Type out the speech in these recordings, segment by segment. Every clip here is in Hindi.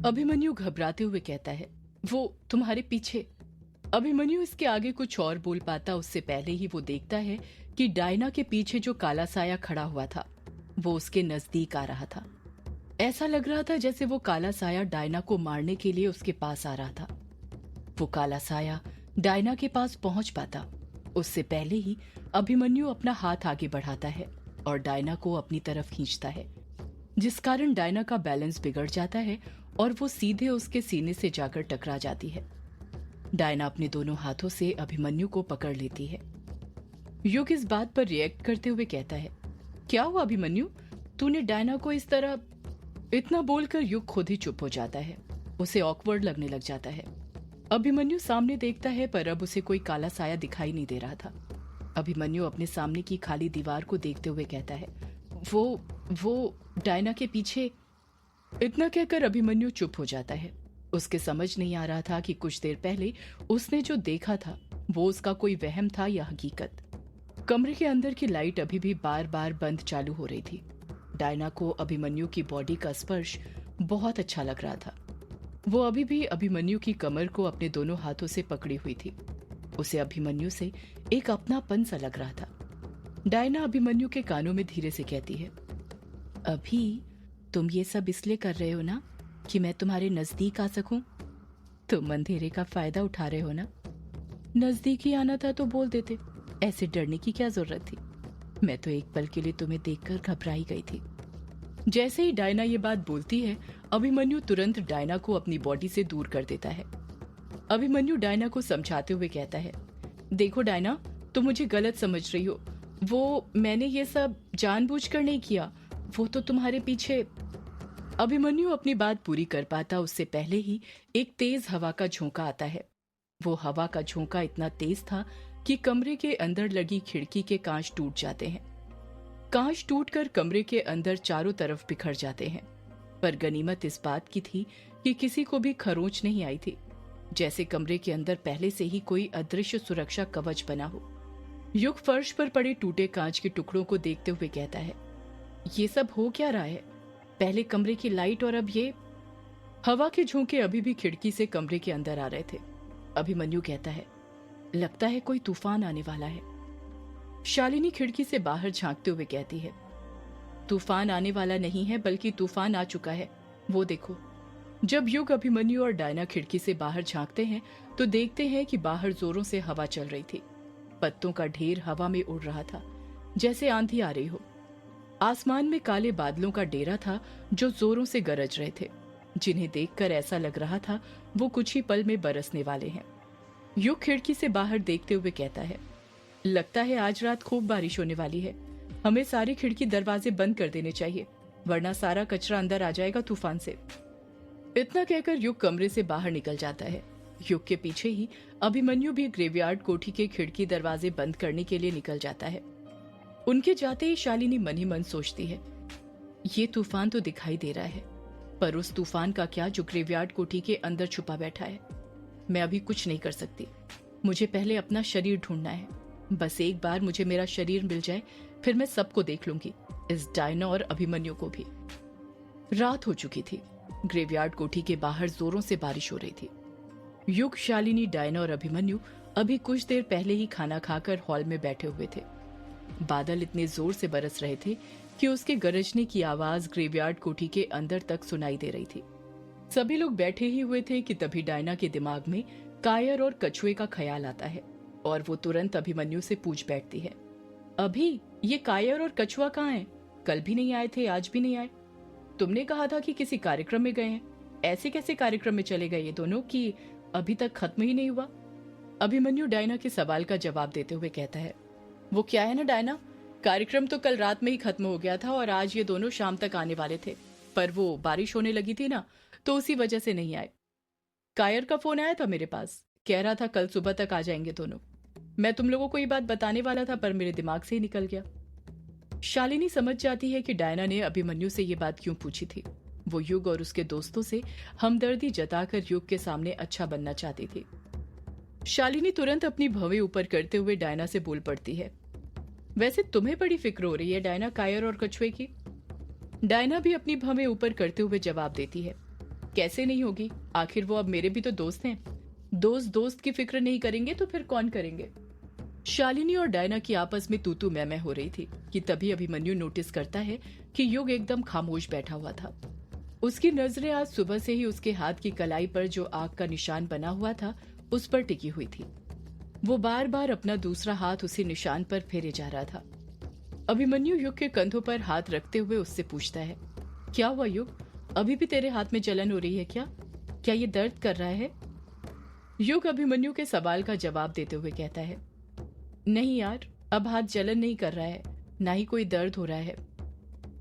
अभिमन्यु घबराते हुए कहता है, वो तुम्हारे पीछे। अभिमन्यु इसके आगे कुछ और बोल पाता उससे पहले ही वो देखता है कि डायना के पीछे जो काला साया खड़ा हुआ था वो उसके नजदीक आ रहा था। ऐसा लग रहा था जैसे वो काला साया डायना को मारने के लिए उसके पास आ रहा था। वो काला साया डायना के पास पहुंच पाता उससे पहले ही अभिमन्यु अपना हाथ आगे बढ़ाता है और डायना को अपनी तरफ खींचता है, जिस कारण डायना का बैलेंस बिगड़ जाता है और वो सीधे उसके सीने से जाकर टकरा जाती है। डायना अपने दोनों हाथों से अभिमन्यु को पकड़ लेती है। युग इस बात पर रिएक्ट करते हुए कहता है, क्या हुआ अभिमन्यु, तूने डायना को इस तरह। इतना बोलकर युग खुद ही चुप हो जाता है। उसे ऑकवर्ड लगने लग जाता है। अभिमन्यु सामने देखता है पर अब उसे कोई काला साया दिखाई नहीं दे रहा था। अभिमन्यु अपने सामने की खाली दीवार को देखते हुए कहता है, वो डायना के पीछे। इतना कहकर अभिमन्यु चुप हो जाता है। उसके समझ नहीं आ रहा था कि कुछ देर पहले उसने जो देखा था वो उसका कोई वहम था या हकीकत। कमरे के अंदर की लाइट अभी भी बार बार बंद चालू हो रही थी। डायना को अभिमन्यु की बॉडी का स्पर्श बहुत अच्छा लग रहा था। वो अभी भी अभिमन्यु की कमर को अपने दोनों हाथों से पकड़ी हुई थी। उसे अभिमन्यु से एक अपनापन सा लग रहा था। डायना अभिमन्यु के कानों में धीरे से कहती है, अभी तुम ये सब इसलिए कर रहे हो ना कि मैं तुम्हारे नजदीक आ सकूं? तुम अंधेरे का फायदा उठा रहे हो ना? नजदीक ही आना था तो बोल देते, ऐसे डरने की क्या जरूरत थी? मैं तो एक पल के लिए तुम्हें देखकर घबराई गई थी। जैसे ही डायना ये बात बोलती है अभिमन्यु तुरंत डायना को अपनी बॉडी से दूर कर देता है। अभिमन्यु डायना को समझाते हुए कहता है, देखो डायना, तुम मुझे गलत समझ रही हो। वो मैंने ये सब जानबूझकर नहीं किया, वो तो तुम्हारे पीछे। अभिमन्यु अपनी बात पूरी कर पाता उससे पहले ही एक तेज हवा का झोंका आता है। वो हवा का झोंका इतना तेज था कि कमरे के अंदर लगी खिड़की के कांच टूट जाते हैं। कांच टूटकर कमरे के अंदर चारों तरफ बिखर जाते हैं। पर गनीमत इस बात की थी कि किसी को भी खरोंच नहीं आई थी, जैसे कमरे के अंदर पहले से ही कोई अदृश्य सुरक्षा कवच बना हो। युग फर्श पर पड़े टूटे कांच के टुकड़ों को देखते हुए कहता है, ये सब हो क्या रहा है? पहले कमरे की लाइट और अब ये। हवा के झोंके अभी भी खिड़की से कमरे के अंदर आ रहे थे। अभिमन्यु कहता है, लगता है कोई तूफान आने वाला है। शालिनी खिड़की से बाहर झांकते हुए कहती है, तूफान आने वाला नहीं है बल्कि तूफान आ चुका है, वो देखो। जब युग, अभिमन्यु और डायना खिड़की से बाहर झांकते हैं तो देखते हैं कि बाहर जोरों से हवा चल रही थी। पत्तों का ढेर हवा में उड़ रहा था जैसे आंधी आ रही हो। आसमान में काले बादलों का डेरा था जो जोरों से गरज रहे थे, जिन्हें देखकर ऐसा लग रहा था वो कुछ ही पल में बरसने वाले हैं। युग खिड़की से बाहर देखते हुए कहता है, लगता है आज रात खूब बारिश होने वाली है। हमें सारी खिड़की दरवाजे बंद कर देने चाहिए, वरना सारा कचरा अंदर आ जाएगा तूफान से। इतना कहकर युग कमरे से बाहर निकल जाता है। युग के पीछे ही अभिमन्यु भी ग्रेवयार्ड कोठी के खिड़की दरवाजे बंद करने के लिए निकल जाता है। उनके जाते ही शालिनी मन ही मन सोचती है, ये तूफान तो दिखाई दे रहा है, पर उस तूफान का क्या जो ग्रेवयार्ड कोठी के अंदर छुपा बैठा है। मैं अभी कुछ नहीं कर सकती, मुझे पहले अपना शरीर ढूंढना है। बस एक बार मुझे मेरा शरीर मिल जाए, फिर मैं सबको देख लूंगी, इस डायना और अभिमन्यु को भी। रात हो चुकी थी। ग्रेवयार्ड कोठी के बाहर जोरों से बारिश हो रही थी। युग, शालिनी, डायना और अभिमन्यु अभी कुछ देर पहले ही खाना खाकर हॉल में बैठे हुए थे। बादल इतने जोर से बरस रहे थे कि उसके गरजने की आवाज ग्रेवयार्ड कोठी के अंदर तक सुनाई दे रही थी। सभी लोग बैठे ही हुए थे कि तभी डायना के दिमाग में कायर और कछुए का ख्याल आता है और वो तुरंत अभिमन्यु से पूछ बैठती है, अभी ये कायर और कछुआ कहाँ हैं? कल भी नहीं आए थे, आज भी नहीं आए। तुमने कहा था कि किसी कार्यक्रम में गए हैं। ऐसे कैसे कार्यक्रम में चले गए ये दोनों कि अभी तक खत्म ही नहीं हुआ? अभिमन्यु डायना के सवाल का जवाब देते हुए कहता है, वो क्या है ना डायना, कार्यक्रम तो कल रात में ही खत्म हो गया था और आज ये दोनों शाम तक आने वाले थे, पर वो बारिश होने लगी थी ना, तो उसी वजह से नहीं आए। कायर का फोन आया था मेरे पास, कह रहा था कल सुबह तक आ जाएंगे दोनों। मैं तुम लोगों को ये बात बताने वाला था पर मेरे दिमाग से ही निकल गया। शालिनी समझ जाती है कि डायना ने अभिमन्यु से ये बात क्यों पूछी थी। वो युग और उसके दोस्तों से हमदर्दी जताकर युग के सामने अच्छा बनना चाहती थी। शालिनी तुरंत अपनी भवें ऊपर करते हुए डायना से बोल पड़ती है, वैसे तुम्हें बड़ी फिक्र हो रही है डायना, कायर और कछुए की। डायना भी अपनी भवें ऊपर करते हुए जवाब देती है, कैसे नहीं होगी, आखिर वो अब मेरे भी तो दोस्त हैं। दोस्त दोस्त की फिक्र नहीं करेंगे तो फिर कौन करेंगे। शालिनी और डायना की आपस में तू मैं हो रही थी कि तभी अभिमन्यु नोटिस करता है कि युग एकदम खामोश बैठा हुआ था। उसकी नजरें आज सुबह से ही उसके हाथ की कलाई पर जो आग का निशान बना हुआ था उस पर टिकी हुई थी। वो बार बार अपना दूसरा हाथ उसी निशान पर फेरे जा रहा था। अभिमन्यु युग के कंधों पर हाथ रखते हुए उससे पूछता है, क्या हुआ युग, अभी भी तेरे हाथ में जलन हो रही है क्या? क्या ये दर्द कर रहा है? युग अभिमन्यु के सवाल का जवाब देते हुए कहता है, नहीं यार, अब हाथ जलन नहीं कर रहा है, ना ही कोई दर्द हो रहा है।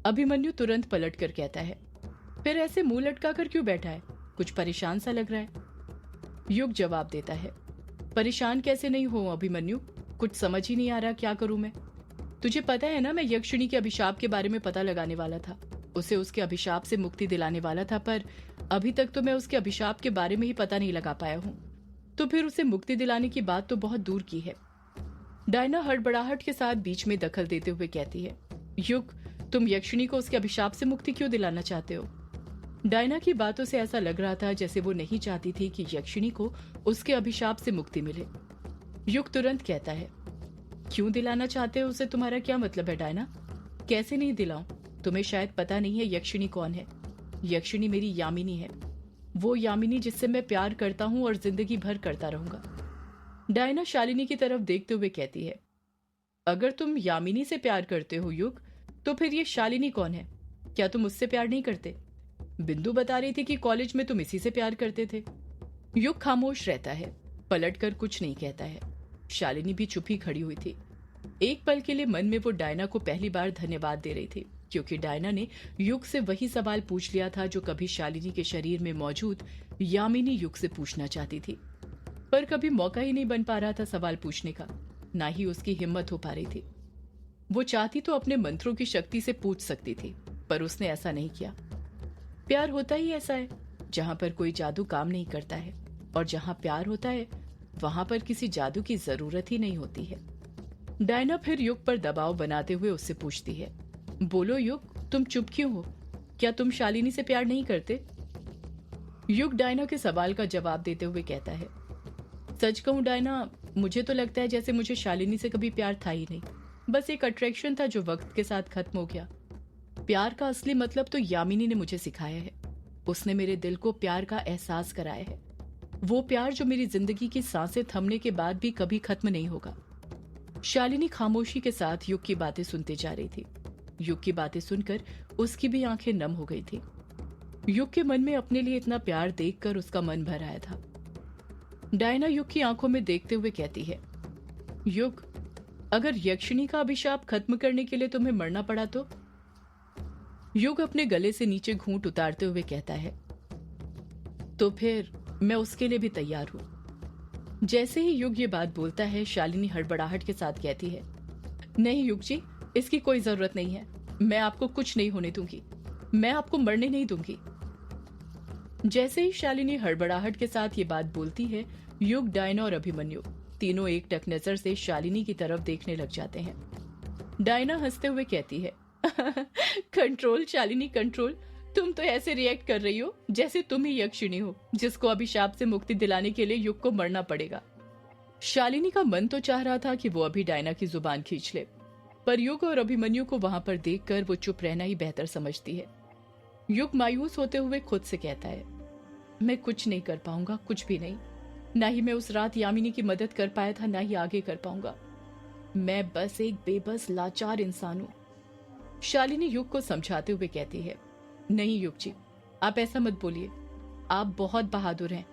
अभिमन्यु तुरंत पलट कर कहता है, फिर ऐसे मुंह लटका कर क्यों बैठा है, कुछ परेशान सा लग रहा है। युग जवाब देता है, परेशान कैसे नहीं हो अभिमन्यु, कुछ समझ ही नहीं आ रहा क्या करूं मैं। तुझे पता है ना, मैं यक्षिणी के अभिशाप के बारे में पता लगाने वाला था, उसे उसके अभिशाप से मुक्ति दिलाने वाला था, पर अभी तक तो मैं उसके अभिशाप के बारे में ही पता नहीं लगा पाया हूँ। तो फिर उसे मुक्ति दिलाने की बात तो बहुत दूर की है। डायना हड़बड़ाहट के साथ बीच में दखल देते हुए कहती है, युग, तुम यक्षिणी को उसके अभिशाप से मुक्ति क्यों दिलाना चाहते हो? डायना की बातों से ऐसा लग रहा था जैसे वो नहीं चाहती थी कि यक्षिणी को उसके अभिशाप से मुक्ति मिले। युग तुरंत कहता है, क्यों दिलाना चाहते हो उसे, तुम्हारा क्या मतलब है डायना? कैसे नहीं दिलाऊं? तुम्हें शायद पता नहीं है यक्षिणी कौन है। यक्षिणी मेरी यामिनी है, वो यामिनी जिससे मैं प्यार करता हूँ और जिंदगी भर करता रहूंगा। डायना शालिनी की तरफ देखते हुए कहती है, अगर तुम यामिनी से प्यार करते हो युग, तो फिर ये शालिनी कौन है? क्या तुम उससे प्यार नहीं करते? बिंदु बता रही थी कि कॉलेज में तुम इसी से प्यार करते थे। युग खामोश रहता है, पलटकर कुछ नहीं कहता है। शालिनी भी चुप ही खड़ी हुई थी। एक पल के लिए मन में वो डायना को पहली बार धन्यवाद दे रही थी, क्योंकि डायना ने युग से वही सवाल पूछ लिया था जो कभी शालिनी के शरीर में मौजूद यामिनी युग से पूछना चाहती थी, पर कभी मौका ही नहीं बन पा रहा था सवाल पूछने का, ना ही उसकी हिम्मत हो पा रही थी। वो चाहती तो अपने मंत्रों की शक्ति से पूछ सकती थी, पर उसने ऐसा नहीं किया। प्यार होता ही ऐसा है, जहां पर कोई जादू काम नहीं करता है, और जहां प्यार होता है वहां पर किसी जादू की जरूरत ही नहीं होती है। डायना फिर युग पर दबाव बनाते हुए उससे पूछती है, बोलो युग, तुम चुप क्यों हो? क्या तुम शालिनी से प्यार नहीं करते? युग डायना के सवाल का जवाब देते हुए कहता है, सच कहूं डायना, मुझे तो लगता है जैसे मुझे शालिनी से कभी प्यार था ही नहीं, बस एक अट्रैक्शन था जो वक्त के साथ खत्म हो गया। प्यार का असली मतलब तो यामिनी ने मुझे सिखाया है। उसने मेरे दिल को प्यार का एहसास कराया है, वो प्यार जो मेरी जिंदगी की सांसें थमने के बाद भी कभी खत्म नहीं होगा। शालिनी खामोशी के साथ युग की बातें सुनती जा रही थी। युग की बातें सुनकर उसकी भी आंखें नम हो गई थी। युग के मन में अपने लिए इतना प्यार देखकर उसका मन भर आया था। डायना युग की आंखों में देखते हुए कहती है, युग, अगर यक्षिणी का अभिशाप खत्म करने के लिए तुम्हें मरना पड़ा तो? युग अपने गले से नीचे घूंट उतारते हुए कहता है, तो फिर मैं उसके लिए भी तैयार हूं। जैसे ही युग ये बात बोलता है, शालिनी हड़बड़ाहट के साथ कहती है, नहीं युग जी, इसकी कोई जरूरत नहीं है, मैं आपको कुछ नहीं होने दूंगी, मैं आपको मरने नहीं दूंगी। जैसे ही शालिनी हड़बड़ाहट के साथ ये बात बोलती है, युग, डायना और अभिमन्यु तीनों एक टक नजर से शालिनी की तरफ देखने लग जाते हैं। डायना हंसते हुए कहती है, कंट्रोल शालिनी कंट्रोल, तुम तो ऐसे रिएक्ट कर रही हो जैसे तुम ही यक्षिणी हो जिसको अभिशाप से मुक्ति दिलाने के लिए युग को मरना पड़ेगा। शालिनी का मन तो चाह रहा था कि वो अभी डायना की जुबान खींच ले, पर युग और अभिमन्यु को वहां पर देखकर वो चुप रहना ही बेहतर समझती है। युग मायूस होते हुए खुद से कहता है, मैं कुछ नहीं कर पाऊंगा, कुछ भी नहीं, ना ही मैं उस रात यामिनी की मदद कर पाया था, ना ही आगे कर पाऊंगा। मैं बस एक बेबस लाचार इंसान हूं। शालिनी युग को समझाते हुए कहती है, नहीं युग जी, आप ऐसा मत बोलिए, आप बहुत बहादुर हैं,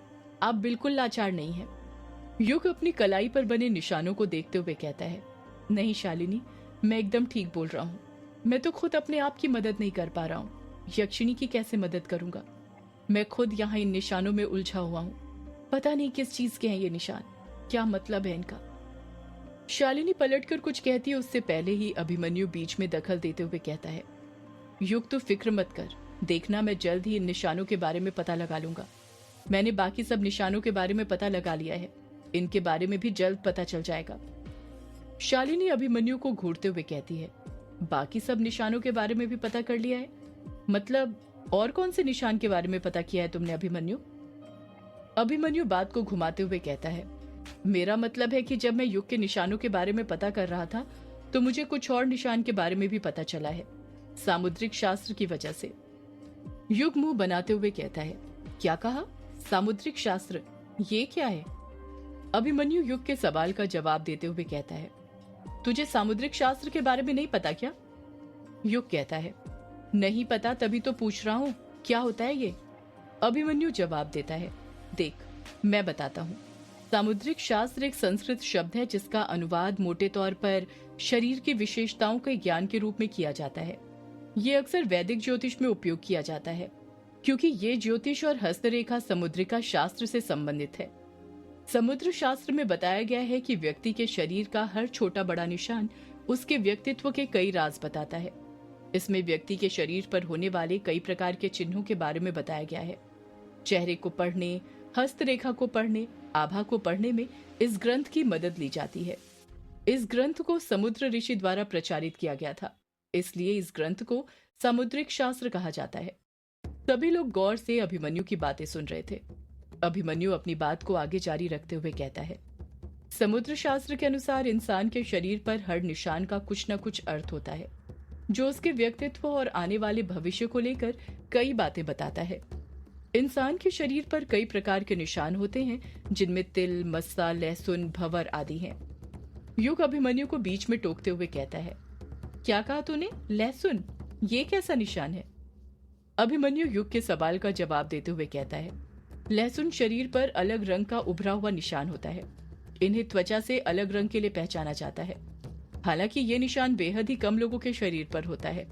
आप बिल्कुल लाचार नहीं हैं। युग अपनी कलाई पर बने निशानों को देखते हुए कहता है, नहीं शालिनी, मैं एकदम ठीक बोल रहा हूँ, मैं तो खुद अपने आप की मदद नहीं कर पा रहा हूँ, यक्षिणी की कैसे मदद करूंगा? मैं खुद यहाँ इन निशानों में उलझा हुआ हूँ, पता नहीं किस चीज के हैं ये निशान, क्या मतलब है इनका? शालिनी पलटकर कुछ कहती है उससे पहले ही अभिमन्यु बीच में दखल देते हुए कहता है, युग तो फिक्र मत कर, देखना मैं जल्द ही इन निशानों के बारे में पता लगा लूंगा। मैंने बाकी सब निशानों के बारे में पता लगा लिया है, इनके बारे में भी जल्द पता चल जाएगा। शालिनी अभिमन्यु को घूरते हुए कहती है, बाकी सब निशानों के बारे में भी पता कर लिया है? मतलब और कौन से निशान के बारे में पता किया है तुमने अभिमन्यु? अभिमन्यु बात को घुमाते हुए कहता है, मेरा मतलब है कि जब मैं युग के निशानों के बारे में पता कर रहा था तो मुझे कुछ और निशान के बारे में भी पता चला है, सामुद्रिक शास्त्र की वजह से। युग मुंह बनाते हुए कहता है, क्या कहा? सामुद्रिक शास्त्र, ये क्या है? अभिमन्यु युग के सवाल का जवाब देते हुए कहता है, तुझे सामुद्रिक शास्त्र के बारे में नहीं पता क्या? युग कहता है, नहीं पता, तभी तो पूछ रहा हूँ, क्या होता है ये? अभिमन्यु जवाब देता है, देख मैं बताता हूँ। सामुद्रिक शास्त्र एक संस्कृत शब्द है जिसका अनुवाद मोटे तौर पर शरीर की विशेषताओं के ज्ञान के रूप में किया जाता है। ये अक्सर वैदिक ज्योतिष में उपयोग किया जाता है क्योंकि ये ज्योतिष और हस्तरेखा समुद्रिका शास्त्र से संबंधित है। समुद्र शास्त्र में बताया गया है कि व्यक्ति के शरीर का हर छोटा बड़ा निशान उसके व्यक्तित्व के कई राज बताता है। इसमें व्यक्ति के शरीर पर होने वाले कई प्रकार के चिन्हों के बारे में बताया गया है। चेहरे को पढ़ने, हस्तरेखा को पढ़ने, आभा को पढ़ने में इस ग्रंथ की मदद ली जाती है। इस ग्रंथ को समुद्र ऋषि द्वारा प्रचारित किया गया था, इसलिए इस ग्रंथ को सामुद्रिक शास्त्र कहा जाता है। सभी लोग गौर से अभिमन्यु की बातें सुन रहे थे। अभिमन्यु अपनी बात को आगे जारी रखते हुए कहता है, समुद्र शास्त्र के अनुसार इंसान के शरीर पर हर निशान का कुछ न कुछ अर्थ होता है जो उसके व्यक्तित्व और आने वाले भविष्य को लेकर कई बातें बताता है। इंसान के शरीर पर कई प्रकार के निशान होते हैं जिनमें तिल, मस्सा, लहसुन, भंवर आदि हैं। युग अभिमन्यु को बीच में टोकते हुए कहता है, क्या कहा तूने? लहसुन, ये कैसा निशान है? अभिमन्यु युग के सवाल का जवाब देते हुए कहता है, लहसुन शरीर पर अलग रंग का उभरा हुआ निशान होता है। इन्हें त्वचा से अलग रंग के लिए पहचाना जाता है। हालांकि ये निशान बेहद ही कम लोगों के शरीर पर होता है।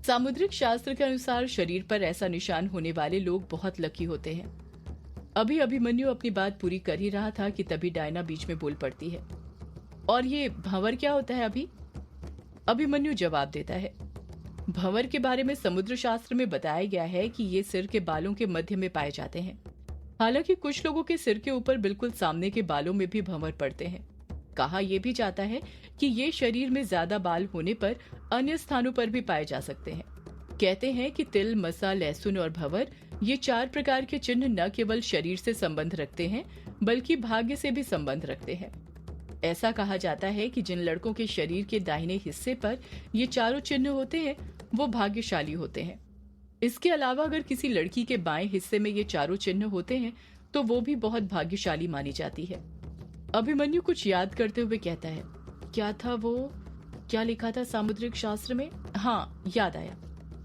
सामुद्रिक शास्त्र के अनुसार शरीर पर ऐसा निशान होने वाले लोग बहुत लकी होते हैं। अभी अभिमन्यु अपनी बात पूरी कर ही रहा था कि तभी डायना बीच में बोल पड़ती है, और ये भंवर क्या होता है अभी? अभिमन्यु जवाब देता है, भंवर के बारे में समुद्र शास्त्र में बताया गया है कि ये सिर के बालों के मध्य में पाए जाते हैं। हालांकि कुछ लोगों के सिर के ऊपर बिल्कुल सामने के बालों में भी भंवर पड़ते हैं। कहा यह भी जाता है कि ये शरीर में ज्यादा बाल होने पर अन्य स्थानों पर भी पाए जा सकते हैं। कहते हैं कि तिल, मसा, लहसुन और भंवर ये 4 प्रकार के चिन्ह न केवल शरीर से संबंध रखते हैं बल्कि भाग्य से भी संबंध रखते हैं। ऐसा कहा जाता है कि जिन लड़कों के शरीर के दाहिने हिस्से पर ये चारों चिन्ह होते हैं वो भाग्यशाली होते हैं। इसके अलावा अगर किसी लड़की के बाएं हिस्से में ये चारों चिन्ह होते हैं तो वो भी बहुत भाग्यशाली मानी जाती है। अभिमन्यु कुछ याद करते हुए कहता है, क्या था वो? क्या लिखा था सामुद्रिक शास्त्र में? हाँ, याद आया।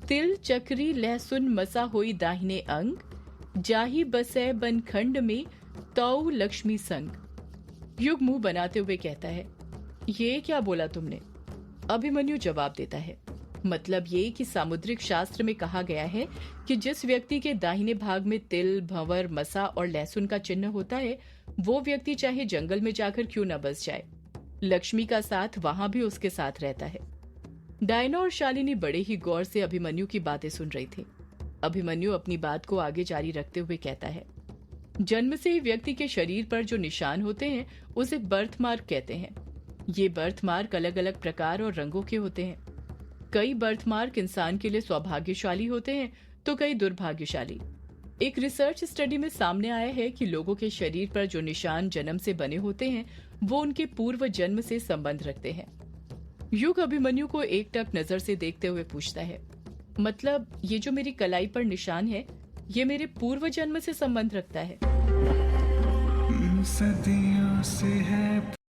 तिल, चक्री, लहसुन, मसा होई दाहिने अंग, जाही बसै बनखंड में तौ लक्ष्मी संग। युग मुंह बनाते हुए कहता है, ये क्या बोला तुमने? अभिमन्यु जवाब देता है, मतलब ये कि सामुद्रिक शास्त्र में कहा गया है कि जिस व्यक्ति के दाहिने भाग में तिल, भंवर, मसा और लहसुन का चिन्ह होता है वो व्यक्ति चाहे जंगल में जाकर क्यों न बस जाए, लक्ष्मी का साथ वहां भी उसके साथ रहता है। डायना और शालिनी बड़े ही गौर से अभिमन्यु की बातें सुन रही थी। अभिमन्यु अपनी बात को आगे जारी रखते हुए कहता है, जन्म से ही व्यक्ति के शरीर पर जो निशान होते हैं उसे बर्थ मार्क कहते हैं। ये बर्थ मार्क अलग अलग प्रकार और रंगों के होते हैं। कई बर्थ मार्क इंसान के लिए सौभाग्यशाली होते हैं तो कई दुर्भाग्यशाली। एक रिसर्च स्टडी में सामने आया है कि लोगों के शरीर पर जो निशान जन्म से बने होते हैं वो उनके पूर्व जन्म से संबंध रखते हैं। युग अभिमन्यु को एकटक नजर से देखते हुए पूछता है, मतलब ये जो मेरी कलाई पर निशान है ये मेरे पूर्व जन्म से संबंध रखता है? सदियों से है